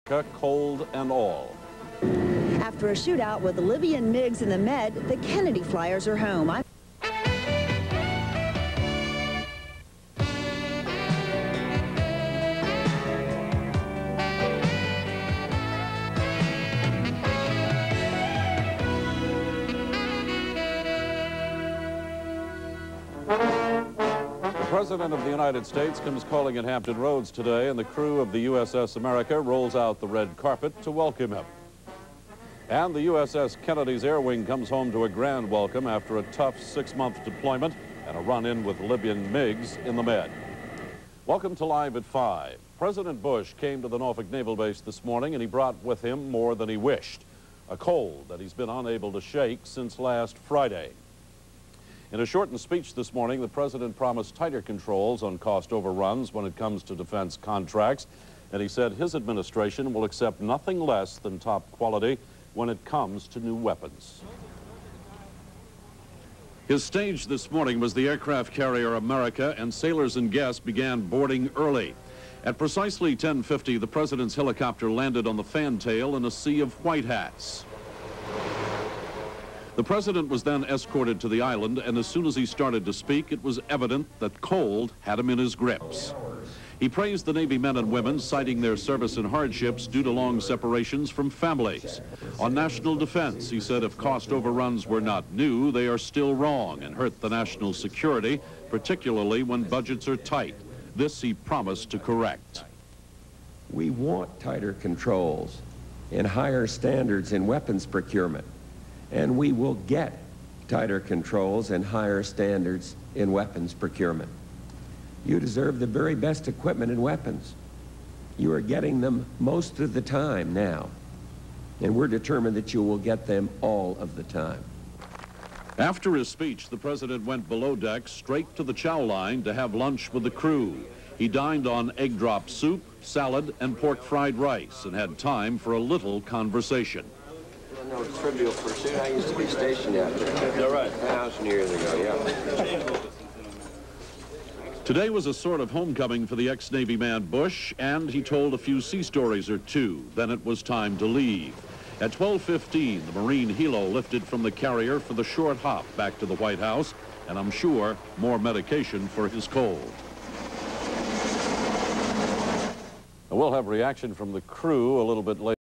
Circa, cold and all. After a shootout with the Libyan MiGs in the Med, the Kennedy Flyers are home. The President of the United States comes calling at Hampton Roads today, and the crew of the USS America rolls out the red carpet to welcome him. And the USS Kennedy's Air Wing comes home to a grand welcome after a tough 6-month deployment and a run-in with Libyan MiGs in the Med. Welcome to Live at 5. President Bush came to the Norfolk Naval Base this morning, and he brought with him more than he wished, a cold that he's been unable to shake since last Friday. In a shortened speech this morning, the President promised tighter controls on cost overruns when it comes to defense contracts, and he said his administration will accept nothing less than top quality when it comes to new weapons. His stage this morning was the aircraft carrier America, and sailors and guests began boarding early. At precisely 10:50, the President's helicopter landed on the fantail in a sea of white hats. The President was then escorted to the island, and as soon as he started to speak, it was evident that cold had him in his grips. He praised the Navy men and women, citing their service and hardships due to long separations from families. On national defense, he said if cost overruns were not new, they are still wrong and hurt the national security, particularly when budgets are tight. This he promised to correct. We want tighter controls and higher standards in weapons procurement. And we will get tighter controls and higher standards in weapons procurement. You deserve the very best equipment and weapons. You are getting them most of the time now, and we're determined that you will get them all of the time. After his speech, the President went below deck straight to the chow line to have lunch with the crew. He dined on egg drop soup, salad, and pork fried rice, and had time for a little conversation. No trivial pursuit. I used to be stationed out there. Is that right? 1,000 years ago, yeah. Today was a sort of homecoming for the ex-Navy man Bush, and he told a few sea stories or two. Then it was time to leave. At 12:15, the Marine helo lifted from the carrier for the short hop back to the White House, and I'm sure more medication for his cold. We'll have reaction from the crew a little bit later.